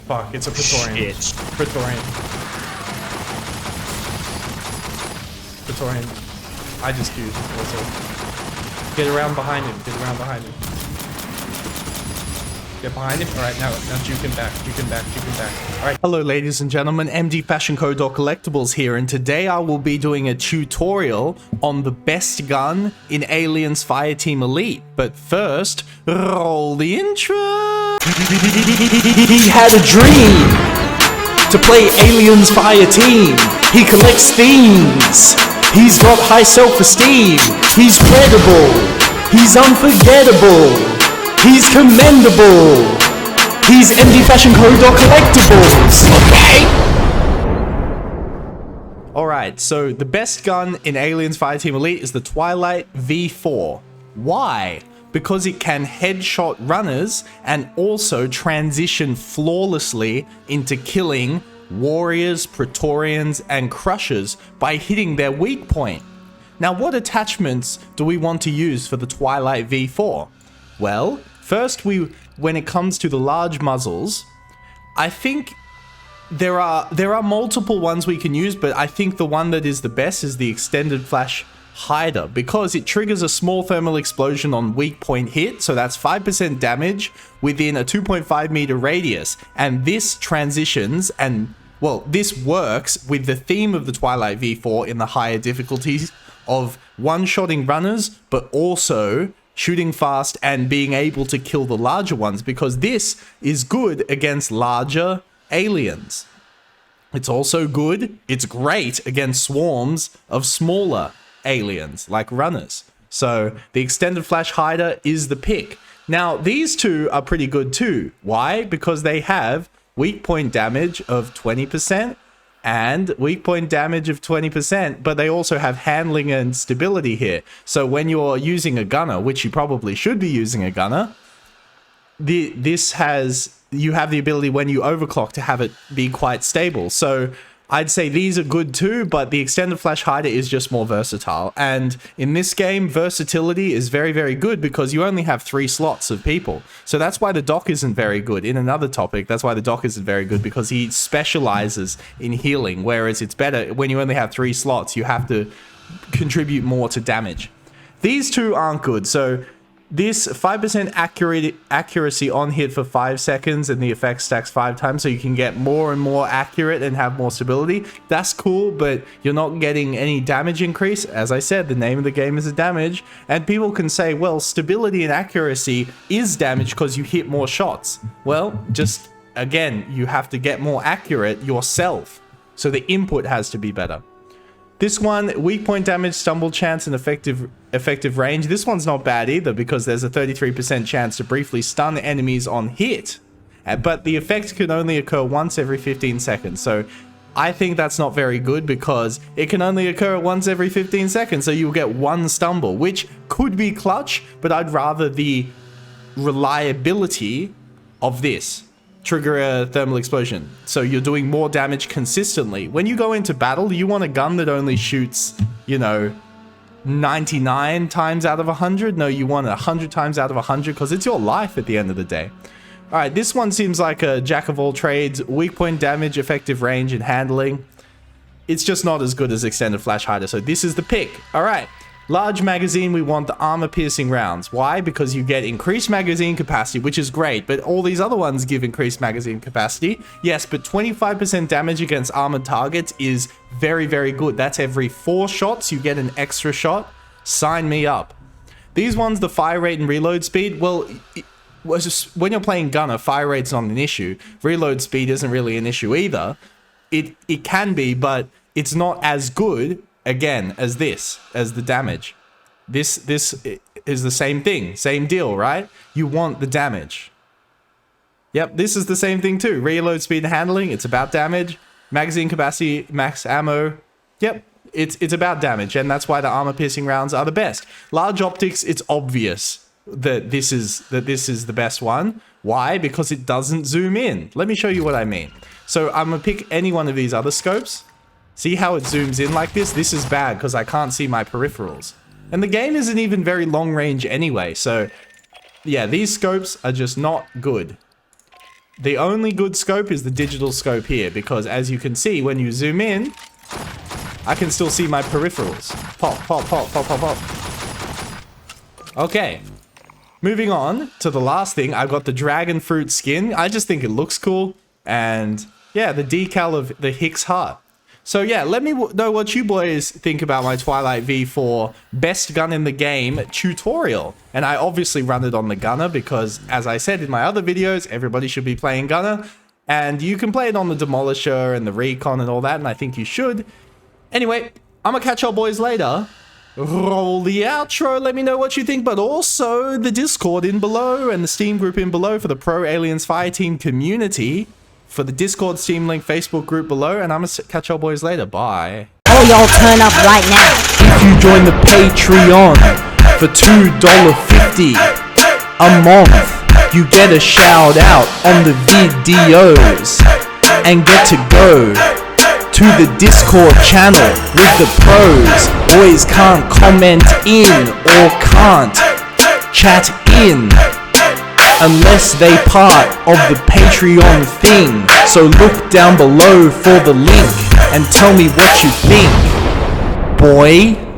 Fuck, it's a Praetorian. Shit. Praetorian. Praetorian. I just queued also. Get around behind him. Get around behind him. Get behind him. Alright, now juke him back. Juke him back. Juke him back. Alright. Hello ladies and gentlemen, MD Fashion Co. Collectibles here, and today I will be doing a tutorial on the best gun in Aliens Fireteam Elite. But first, roll the intro! He had a dream to play Aliens Fireteam. He collects themes. He's got high self-esteem. He's credible. He's unforgettable. He's commendable. He's MD Fashion Co. Collectibles. Okay. Alright, so the best gun in Aliens Fireteam Elite is the Twilight V.4. Why? Because it can headshot runners and also transition flawlessly into killing warriors, Praetorians, and crushers by hitting their weak point. Now, what attachments do we want to use for the Twilight V4? Well, first, when it comes to the large muzzles, I think there are multiple ones we can use, but I think the one that is the best is the extended flash hider, because it triggers a small thermal explosion on weak point hit, so that's 5% damage within a 2.5 meter radius, and this transitions and, well, this works with the theme of the Twilight V4 in the higher difficulties of one-shotting runners, but also shooting fast and being able to kill the larger ones, because this is good against larger aliens. It's also good, it's great against swarms of smaller aliens like runners. So the extended flash hider is the pick. Now these two are pretty good too. Why? Because they have weak point damage of 20% and weak point damage of 20%, but they also have handling and stability here. So when you're using a gunner, which you probably should be using a gunner, you have the ability when you overclock to have it be quite stable. So I'd say these are good too, but the extended flash hider is just more versatile. And in this game, versatility is very, very good because you only have 3 slots of people. So that's why the doc isn't very good. In another topic, that's why the doc isn't very good, because he specializes in healing, whereas it's better when you only have 3 slots, you have to contribute more to damage. These two aren't good. So this 5% accuracy on hit for 5 seconds, and the effect stacks 5 times, so you can get more and more accurate and have more stability. That's cool, but you're not getting any damage increase. As I said, the name of the game is a damage, and people can say, well, stability and accuracy is damage because you hit more shots. Well, just again, you have to get more accurate yourself, so the input has to be better. This one, weak point damage, stumble chance, and effective range. This one's not bad either, because there's a 33% chance to briefly stun enemies on hit. But the effect can only occur once every 15 seconds. So I think that's not very good, because it can only occur once every 15 seconds. So you'll get 1 stumble, which could be clutch, but I'd rather the reliability of this. Trigger a thermal explosion, so you're doing more damage consistently. When you go into battle, you want a gun that only shoots, 99 times out of 100. No, you want 100 times out of 100, because it's your life at the end of the day. All right, this one seems like a jack of all trades. Weak point damage, effective range, and handling. It's just not as good as extended flash hider, so this is the pick. All right. Large magazine, we want the armor-piercing rounds. Why? Because you get increased magazine capacity, which is great, but all these other ones give increased magazine capacity. Yes, but 25% damage against armored targets is very, very good. That's every 4 shots, you get an extra shot. Sign me up. These ones, the fire rate and reload speed, well, when you're playing gunner, fire rate's not an issue. Reload speed isn't really an issue either. It can be, but it's not as good again as the damage. This is the same thing, same deal, right? You want the damage. Yep, this is the same thing too. Reload speed and handling, it's about damage. Magazine capacity, max ammo. Yep, it's about damage, and that's why the armor piercing rounds are the best. Large optics, it's obvious that this is the best one. Why? Because it doesn't zoom in. Let me show you what I mean. So I'm gonna pick any one of these other scopes. See how it zooms in like this? This is bad because I can't see my peripherals. And the game isn't even very long range anyway, so yeah, these scopes are just not good. The only good scope is the digital scope here, because as you can see, when you zoom in, I can still see my peripherals. Pop, pop, pop, pop, pop, pop. Okay. Moving on to the last thing, I've got the dragon fruit skin. I just think it looks cool. And yeah, the decal of the Hicks heart. So yeah, let me know what you boys think about my Twilight V4 best gun in the game tutorial. And I obviously run it on the gunner because, as I said in my other videos, everybody should be playing gunner. And you can play it on the demolisher and the recon and all that, and I think you should. Anyway, I'm gonna catch y'all boys later. Roll the outro, let me know what you think, but also the Discord in below and the Steam group in below for the Pro Aliens Fireteam community. For the Discord, Steam link, Facebook group below, and I'm gonna catch y'all boys later. Bye. Oh, y'all turn up right now. If you join the Patreon for $2.50 a month, you get a shout out on the videos and get to go to the Discord channel with the pros. Boys can't comment in or can't chat in unless they part of the Patreon thing. So look down below for the link and tell me what you think, boy.